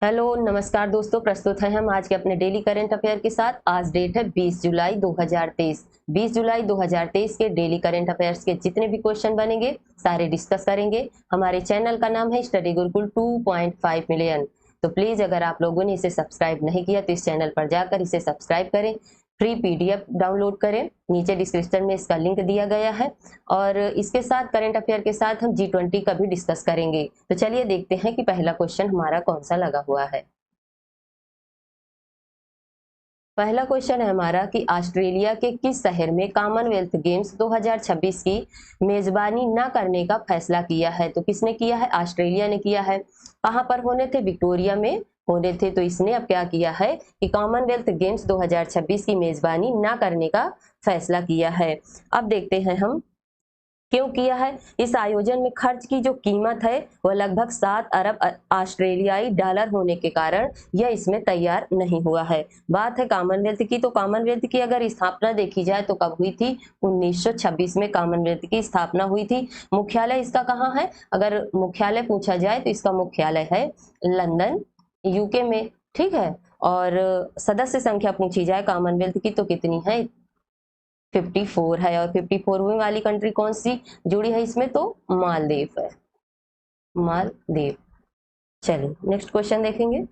Hello नमस्कार दोस्तों, प्रस्तुत है हम आज के अपने डेली करंट अफेयर के साथ। आज डेट है 20 जुलाई 2023। 20 जुलाई 2023 के डेली करंट अफेयर्स के जितने भी क्वेश्चन बनेंगे सारे डिस्कस करेंगे। हमारे चैनल का नाम है स्टडी गुरुकुल 2.5 मिलियन। तो प्लीज अगर आप लोगों ने इसे सब्सक्राइब नहीं किया तो इस चैनल पर जाकर इसे सब्सक्राइब करें, फ्री पीडीएफ डाउनलोड करें, नीचे डिस्क्रिप्शन में इसका लिंक दिया गया है। और इसके साथ करंट अफेयर के साथ हम G20 का भी डिस्कस करेंगे। तो चलिए देखते हैं कि पहला क्वेश्चन हमारा कौन सा लगा हुआ है। पहला क्वेश्चन है हमारा कि ऑस्ट्रेलिया के किस शहर में कॉमनवेल्थ गेम्स 2026 की मेजबानी न करने का फैसला किया है। तो किसने किया है? ऑस्ट्रेलिया ने किया है। कहाँ पर होने थे? विक्टोरिया में होने थे। तो इसने अब क्या किया है कि कॉमनवेल्थ गेम्स 2026 की मेजबानी न करने का फैसला किया है। अब देखते हैं हम क्यों किया है। इस आयोजन में खर्च की जो कीमत है वह लगभग 7 अरब ऑस्ट्रेलियाई डॉलर होने के कारण यह इसमें तैयार नहीं हुआ है। बात है कॉमनवेल्थ की, तो कॉमनवेल्थ की अगर स्थापना देखी जाए तो कब हुई थी? 1926 में कॉमनवेल्थ की स्थापना हुई थी। मुख्यालय इसका कहाँ है? अगर मुख्यालय पूछा जाए तो इसका मुख्यालय है लंदन, यूके में। ठीक है। और सदस्य संख्या पूछी जाए कॉमनवेल्थ की तो कितनी है? 54 है। और 54वीं वाली कंट्री कौन सी जुड़ी है इसमें? तो मालदीव है, मालदीव। चलिए नेक्स्ट क्वेश्चन देखेंगे।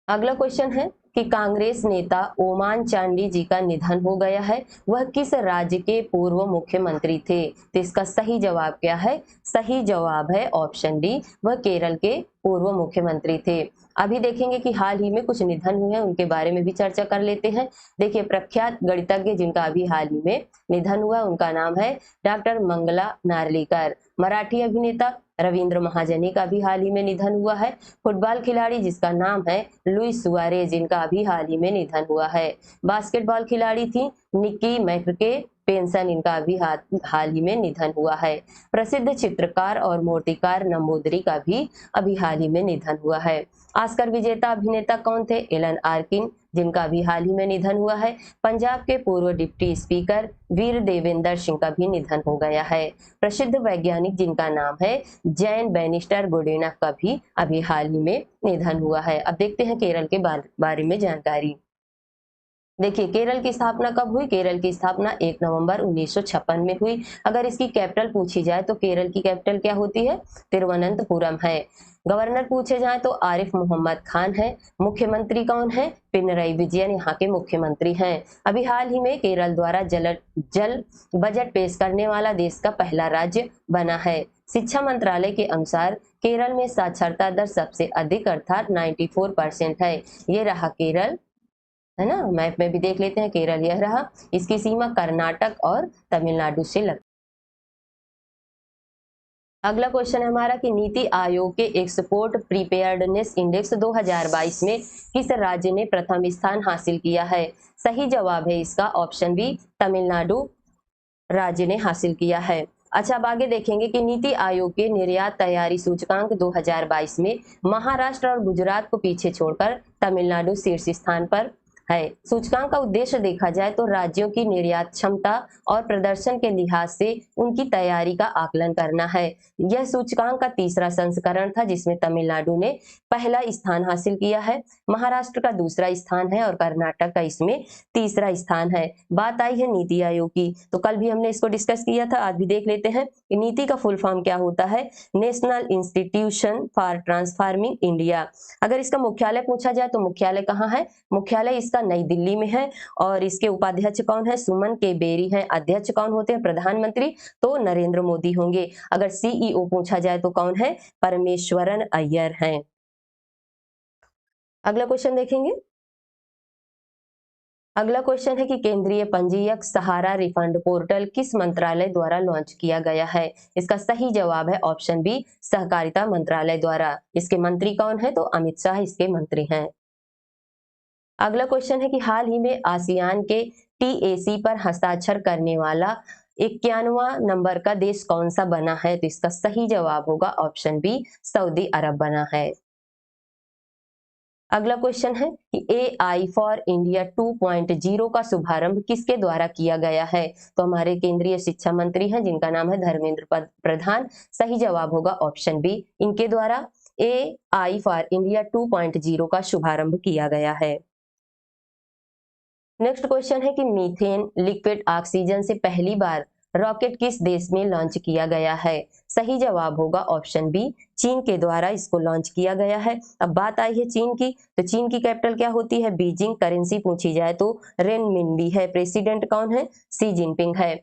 अगला क्वेश्चन है कि कांग्रेस नेता ओमान चांडी जी का निधन हो गया है, वह किस राज्य के पूर्व मुख्यमंत्री थे? तो इसका सही जवाब क्या है? सही जवाब है ऑप्शन डी, वह केरल के पूर्व मुख्यमंत्री थे। अभी देखेंगे कि हाल ही में कुछ निधन हुए हैं, उनके बारे में भी चर्चा कर लेते हैं। देखिए, प्रख्यात गणितज्ञ जिनका अभी हाल ही में निधन हुआ उनका नाम है डॉक्टर मंगला नार्लिकर। मराठी अभिनेता रविंद्र महाजनी का भी हाल ही में निधन हुआ है। फुटबॉल खिलाड़ी जिसका नाम है लुइस सुआरेज, जिनका अभी हाल ही में निधन हुआ है। बास्केटबॉल खिलाड़ी थी निक्की मैकके पेंसन, इनका अभी हाल ही में निधन हुआ है। प्रसिद्ध चित्रकार और मूर्तिकार नंबूदरी का भी अभी हाल ही में निधन हुआ है। ऑस्कर विजेता अभिनेता कौन थे? एलन आर्किन, जिनका अभी हाल ही में निधन हुआ है। पंजाब के पूर्व डिप्टी स्पीकर वीर देवेंद्र सिंह का भी निधन हो गया है। प्रसिद्ध वैज्ञानिक जिनका नाम है जैन बेनिस्टर गुडेना का भी अभी हाल ही में निधन हुआ है। अब देखते हैं केरल के बारे में जानकारी। देखिए, केरल की स्थापना कब हुई? केरल की स्थापना 1 नवंबर 1956 में हुई। अगर इसकी कैपिटल पूछी जाए तो केरल की कैपिटल क्या होती है? तिरुवनंतपुरम है। गवर्नर पूछे जाए तो आरिफ मोहम्मद खान है। मुख्यमंत्री कौन है? पिनरई विजयन यहाँ के मुख्यमंत्री हैं। अभी हाल ही में केरल द्वारा जल बजट पेश करने वाला देश का पहला राज्य बना है। शिक्षा मंत्रालय के अनुसार केरल में साक्षरता दर सबसे अधिक अर्थात 94% है। ये रहा केरल, है ना। मैप में भी देख लेते हैं, केरल यह रहा। इसकी सीमा कर्नाटक और तमिलनाडु से लगती। अगला क्वेश्चन है हमारा कि नीति आयोग के एक्सपोर्ट प्रीपेयर्डनेस इंडेक्स 2022 में किस राज्य ने प्रथम स्थान हासिल किया है? सही जवाब है इसका ऑप्शन बी, तमिलनाडु राज्य ने हासिल किया है। अच्छा, अब आगे देखेंगे कि नीति आयोग के निर्यात तैयारी सूचकांक 2022 में महाराष्ट्र और गुजरात को पीछे छोड़कर तमिलनाडु शीर्ष स्थान पर है। सूचकांक का उद्देश्य देखा जाए तो राज्यों की निर्यात क्षमता और प्रदर्शन के लिहाज से उनकी तैयारी का आकलन करना है। यह सूचकांक का तीसरा संस्करण था जिसमें तमिलनाडु ने पहला स्थान हासिल किया है, महाराष्ट्र का दूसरा स्थान है और कर्नाटक का इसमें तीसरा स्थान है। बात आई है नीति आयोग की, तो कल भी हमने इसको डिस्कस किया था, आज भी देख लेते हैं कि नीति का फुल फॉर्म क्या होता है। National institution for transforming India. अगर इसका मुख्यालय पूछा जाए तो मुख्यालय कहाँ है? मुख्यालय इसका नई दिल्ली में है। और इसके उपाध्यक्ष कौन है? सुमन के बेरी हैं। अध्यक्ष कौन होते हैं? प्रधानमंत्री तो नरेंद्र मोदी होंगे। अगर सीईओ पूछा जाए तो कौन है? परमेश्वरन अय्यर हैं। अगला क्वेश्चन देखेंगे। अगला क्वेश्चन है कि केंद्रीय पंजीयक सहारा रिफंड पोर्टल किस मंत्रालय द्वारा लॉन्च किया गया है? इसका सही जवाब है ऑप्शन बी, सहकारिता मंत्रालय द्वारा। इसके मंत्री कौन है? तो अमित शाह इसके मंत्री हैं। अगला क्वेश्चन है कि हाल ही में आसियान के टीएसी पर हस्ताक्षर करने वाला 91वां नंबर का देश कौन सा बना है? तो इसका सही जवाब होगा ऑप्शन बी, सऊदी अरब बना है। अगला क्वेश्चन है कि AI फॉर इंडिया 2.0 का शुभारंभ किसके द्वारा किया गया है? तो हमारे केंद्रीय शिक्षा मंत्री हैं जिनका नाम है धर्मेंद्र प्रधान। सही जवाब होगा ऑप्शन बी, इनके द्वारा। AI फॉर इंडिया 2.0 का शुभारंभ किया गया है। नेक्स्ट क्वेश्चन है कि मीथेन लिक्विड ऑक्सीजन से पहली बार रॉकेट किस देश में लॉन्च किया गया है? सही जवाब होगा ऑप्शन बी, चीन के द्वारा इसको लॉन्च किया गया है। अब बात आई है चीन की, तो चीन की कैपिटल क्या होती है? बीजिंग। करेंसी पूछी जाए तो रेनमिनबी है। प्रेसिडेंट कौन है? शी जिनपिंग है।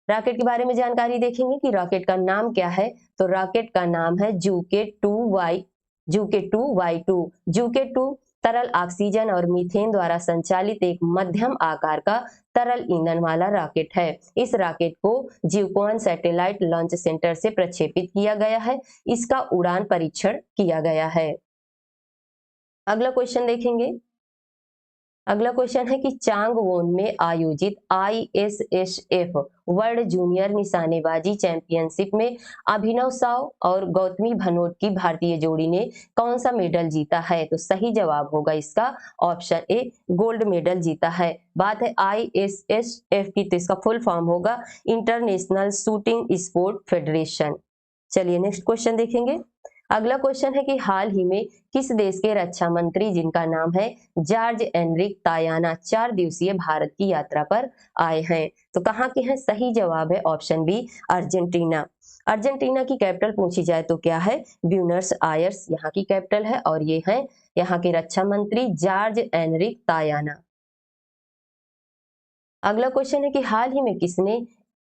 रॉकेट के बारे में जानकारी देखेंगे कि रॉकेट का नाम क्या है, तो रॉकेट का नाम है जूके 2 जूके 2 तरल ऑक्सीजन और मीथेन द्वारा संचालित एक मध्यम आकार का तरल ईंधन वाला रॉकेट है। इस रॉकेट को जीवकोन सैटेलाइट लॉन्च सेंटर से प्रक्षेपित किया गया है। इसका उड़ान परीक्षण किया गया है। अगला क्वेश्चन देखेंगे। अगला क्वेश्चन है कि चांगवोन में आयोजित ISSF वर्ल्ड जूनियर निशानेबाजी चैंपियनशिप में अभिनव साव और गौतमी भनोट की भारतीय जोड़ी ने कौन सा मेडल जीता है? तो सही जवाब होगा इसका ऑप्शन ए, गोल्ड मेडल जीता है। बात है ISSF की, तो इसका फुल फॉर्म होगा इंटरनेशनल शूटिंग स्पोर्ट फेडरेशन। चलिए नेक्स्ट क्वेश्चन देखेंगे। अगला क्वेश्चन है कि हाल ही में किस देश के रक्षा मंत्री, जिनका नाम है जॉर्ज एनरिक तायाना, 4 दिवसीय भारत की यात्रा पर आए हैं? तो कहाँ के हैं? सही जवाब है ऑप्शन बी, अर्जेंटीना। अर्जेंटीना की कैपिटल पूछी जाए तो क्या है? ब्यूनस आयर्स यहाँ की कैपिटल है, और ये है यहाँ के रक्षा मंत्री जॉर्ज एनरिक तायाना। अगला क्वेश्चन है कि हाल ही में किसने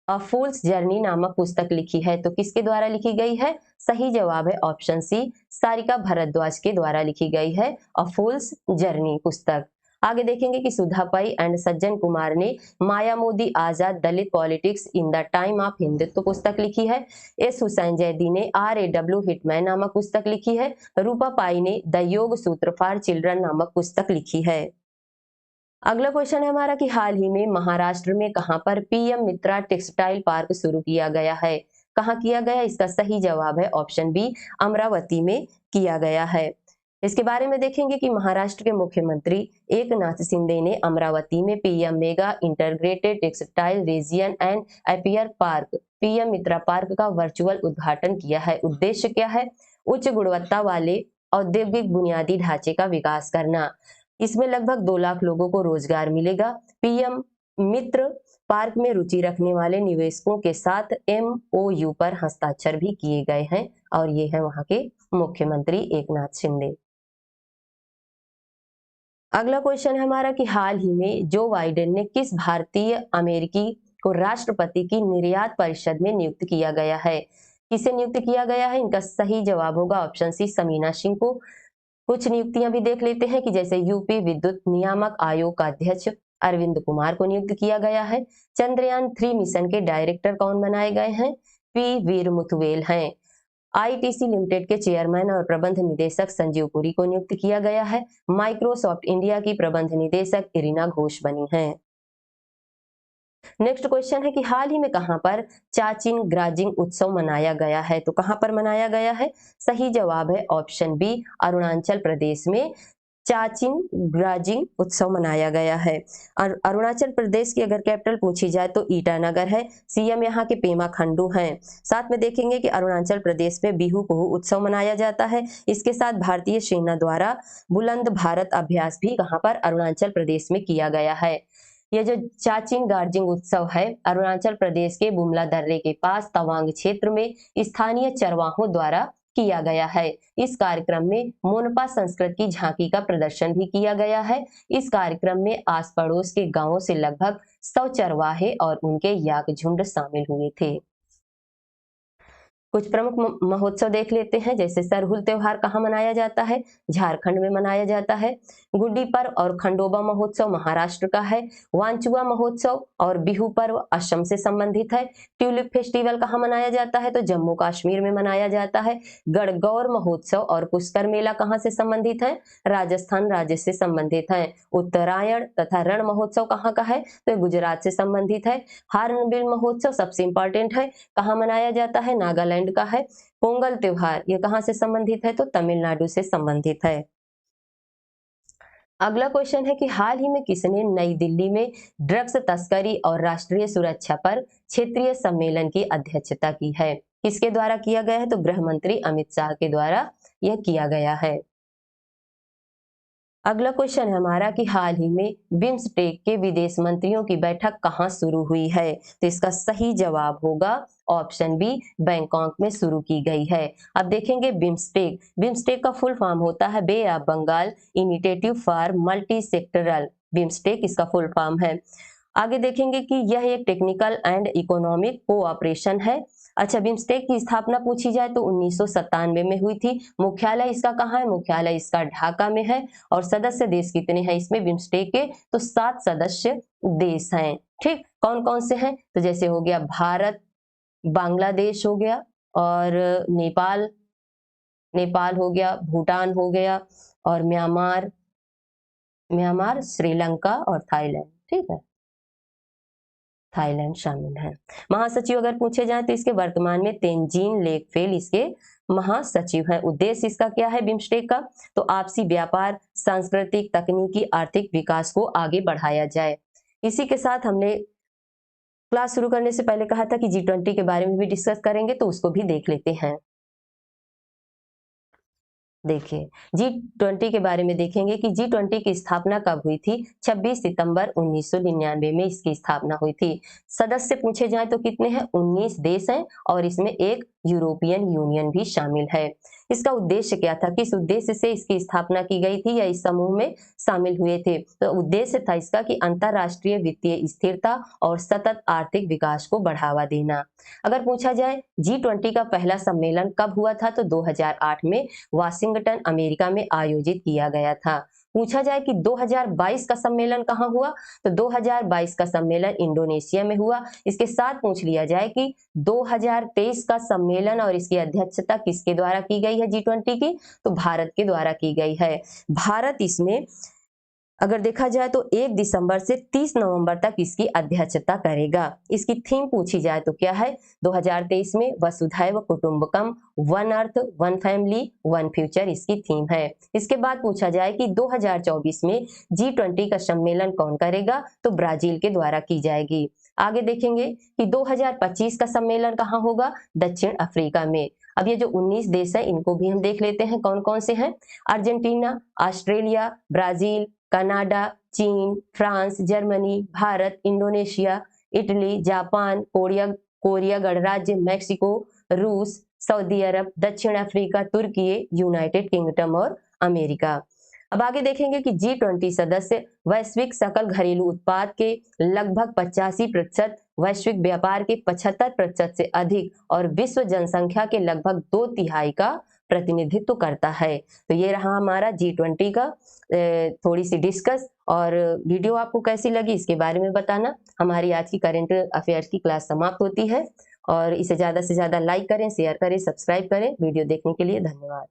अ फूल्स जर्नी नामक पुस्तक लिखी है? तो किसके द्वारा लिखी गई है? सही जवाब है ऑप्शन सी, सारिका भारद्वाज के द्वारा लिखी गई है अ फूल्स जर्नी पुस्तक। आगे देखेंगे कि सुधा पै एंड सज्जन कुमार ने Maya Modi Azad Dalit politics in the time of Hindutva पुस्तक लिखी है। एस हुसैन जैदी ने RAW हिटमैन नामक पुस्तक लिखी है। रूपा पाई ने द योग सूत्र फॉर चिल्ड्रन नामक पुस्तक लिखी है। अगला क्वेश्चन है हमारा कि हाल ही में महाराष्ट्र में कहां पर PM मित्रा टेक्सटाइल पार्क शुरू किया गया है? कहां किया गया? इसका सही जवाब है ऑप्शन बी, अमरावती में किया गया है। इसके बारे में देखेंगे कि महाराष्ट्र के मुख्यमंत्री एकनाथ शिंदे ने अमरावती में PM mega integrated textile region and appear park PM Mitra park का वर्चुअल उद्घाटन किया है। उद्देश्य क्या है? उच्च गुणवत्ता वाले औद्योगिक बुनियादी ढांचे का विकास करना। इसमें लगभग 2 लाख लोगों को रोजगार मिलेगा। PM मित्र पार्क में रुचि रखने वाले निवेशकों के साथ MOU पर हस्ताक्षर भी किए गए हैं, और ये है वहां के मुख्यमंत्री एकनाथ शिंदे। अगला क्वेश्चन है हमारा कि हाल ही में जो बाइडेन ने किस भारतीय अमेरिकी को राष्ट्रपति की निर्यात परिषद में नियुक्त किया गया है? किसे नियुक्त किया गया है? इनका सही जवाब होगा ऑप्शन सी, समीना सिंह को। कुछ नियुक्तियां भी देख लेते हैं कि जैसे यूपी विद्युत नियामक आयोग का अध्यक्ष अरविंद कुमार को नियुक्त किया गया है। चंद्रयान 3 मिशन के डायरेक्टर कौन बनाए गए हैं? P वीर मुथुवेल हैं। ITC लिमिटेड के चेयरमैन और प्रबंध निदेशक संजीव पुरी को नियुक्त किया गया है। माइक्रोसॉफ्ट इंडिया की प्रबंध निदेशक इरिना घोष बनी हैं। नेक्स्ट क्वेश्चन है कि हाल ही में कहां पर चाचिन ग्राजिंग उत्सव मनाया गया है? तो कहां पर मनाया गया है? सही जवाब है ऑप्शन बी, अरुणाचल प्रदेश में चाचिन ग्राजिंग उत्सव मनाया गया है। और अरुणाचल प्रदेश की अगर कैपिटल पूछी जाए तो ईटानगर है। CM यहाँ के पेमा खंडू हैं। साथ में देखेंगे कि अरुणाचल प्रदेश में बिहू कुहू उत्सव मनाया जाता है। इसके साथ भारतीय सेना द्वारा बुलंद भारत अभ्यास भी कहाँ पर? अरुणाचल प्रदेश में किया गया है। ये जो चाचिन गार्जिंग उत्सव है अरुणाचल प्रदेश के बुमला दर्रे के पास तवांग क्षेत्र में स्थानीय चरवाहों द्वारा किया गया है। इस कार्यक्रम में मोनपा संस्कृत की झांकी का प्रदर्शन भी किया गया है। इस कार्यक्रम में आस पड़ोस के गांवों से लगभग 100 चरवाहे और उनके याक झुंड शामिल हुए थे। कुछ प्रमुख महोत्सव देख लेते हैं, जैसे सरहुल त्योहार कहाँ मनाया जाता है? झारखंड में मनाया जाता है। गुड्डी पर्व और खंडोबा महोत्सव महाराष्ट्र का है। वांचुआ महोत्सव और बिहू पर्व असम से संबंधित है। ट्यूलिप फेस्टिवल कहाँ मनाया जाता है? तो जम्मू कश्मीर में मनाया जाता है। गणगौर महोत्सव और पुष्कर मेला कहाँ से संबंधित है? राजस्थान राज्य से संबंधित है। उत्तरायण तथा रण महोत्सव कहाँ का है? तो गुजरात से संबंधित है। हार्नबिल महोत्सव सबसे इंपॉर्टेंट है, कहाँ मनाया जाता है? नागालैंड का है। पोंगल त्योहार ये कहां से संबंधित है? तो तमिलनाडु से संबंधित है। अगला क्वेश्चन है कि हाल ही में किसने नई दिल्ली में ड्रग्स तस्करी और राष्ट्रीय सुरक्षा पर क्षेत्रीय सम्मेलन की अध्यक्षता की है? किसके द्वारा किया गया है? तो गृह मंत्री अमित शाह के द्वारा यह किया गया है। अगला क्वेश्चन है हमारा कि हाल ही में बिम्स्टेक के विदेश मंत्रियों की बैठक कहाँ शुरू हुई है? तो इसका सही जवाब होगा ऑप्शन बी, बैंकॉक में शुरू की गई है। अब देखेंगे बिम्स्टेक। बिम्स्टेक का फुल फॉर्म होता है Bay of Bengal initiative for multi sectoral. BIMSTEC इसका फुल फॉर्म है। आगे देखेंगे कि यह एक टेक्निकल एंड इकोनॉमिक कोऑपरेशन है। अच्छा, बिम्स्टेक की स्थापना पूछी जाए तो 1997 में हुई थी। मुख्यालय इसका कहाँ है? मुख्यालय इसका ढाका में है। और सदस्य देश कितने हैं इसमें बिम्स्टेक के? तो 7 सदस्य देश हैं। ठीक, कौन कौन से हैं? तो जैसे हो गया भारत, बांग्लादेश हो गया, और नेपाल नेपाल हो गया, भूटान हो गया, और म्यांमार, श्रीलंका और थाईलैंड। ठीक है, थाईलैंड शामिल है। महासचिव अगर पूछे जाए तो इसके वर्तमान में तेंजिन लेकफेल इसके महासचिव हैं। उद्देश्य इसका क्या है बिम्स्टेक का? तो आपसी व्यापार, सांस्कृतिक, तकनीकी, आर्थिक विकास को आगे बढ़ाया जाए। इसी के साथ हमने क्लास शुरू करने से पहले कहा था कि G20 के बारे में भी डिस्कस करेंगे, तो उसको भी देख लेते हैं। देखिए, G20 के बारे में देखेंगे कि G20 की स्थापना कब हुई थी? 26 सितंबर 1999 में इसकी स्थापना हुई थी। सदस्य पूछे जाए तो कितने हैं? 19 देश हैं, और इसमें एक यूरोपियन यूनियन भी शामिल है। इसका उद्देश्य क्या था? किस उद्देश्य से इसकी स्थापना की गई थी या इस समूह में शामिल हुए थे? तो उद्देश्य था इसका कि अंतरराष्ट्रीय वित्तीय स्थिरता और सतत आर्थिक विकास को बढ़ावा देना। अगर पूछा जाए G20 का पहला सम्मेलन कब हुआ था? तो 2008 में वाशिंगटन, अमेरिका में आयोजित किया गया था। पूछा जाए कि 2022 का सम्मेलन कहाँ हुआ? तो 2022 का सम्मेलन इंडोनेशिया में हुआ। इसके साथ पूछ लिया जाए कि 2023 का सम्मेलन और इसकी अध्यक्षता किसके द्वारा की गई है G20 की? तो भारत के द्वारा की गई है। भारत इसमें अगर देखा जाए तो 1 दिसंबर से 30 नवंबर तक इसकी अध्यक्षता करेगा। इसकी थीम पूछी जाए तो क्या है? 2023 में वसुधैव कुटुंबकम, one earth, one family, one future इसकी थीम है। इसके बाद पूछा जाए कि 2024 में G20 का सम्मेलन कौन करेगा? तो ब्राजील के द्वारा की जाएगी। आगे देखेंगे कि 2025 का सम्मेलन कहाँ होगा? दक्षिण अफ्रीका में। अब ये जो 19 देश है इनको भी हम देख लेते हैं कौन कौन से हैं। अर्जेंटीना, ऑस्ट्रेलिया, ब्राजील, कनाडा, चीन, France, Germany, Bharat, Indonesia, Italy, Japan, Korea गणराज्य, मैक्सिको, रूस, सऊदी अरब, दक्षिण अफ्रीका, तुर्की, यूनाइटेड किंगडम और अमेरिका। अब आगे देखेंगे कि G20 सदस्य वैश्विक सकल घरेलू उत्पाद के लगभग 85%, वैश्विक व्यापार के 75% से अधिक और विश्व जनसंख्या के लगभग 2/3 का प्रतिनिधित्व करता है। तो ये रहा हमारा G20 का थोड़ी सी डिस्कस। और वीडियो आपको कैसी लगी इसके बारे में बताना। हमारी आज की करंट अफेयर्स की क्लास समाप्त होती है, और इसे ज़्यादा से ज़्यादा लाइक करें, शेयर करें, सब्सक्राइब करें। वीडियो देखने के लिए धन्यवाद।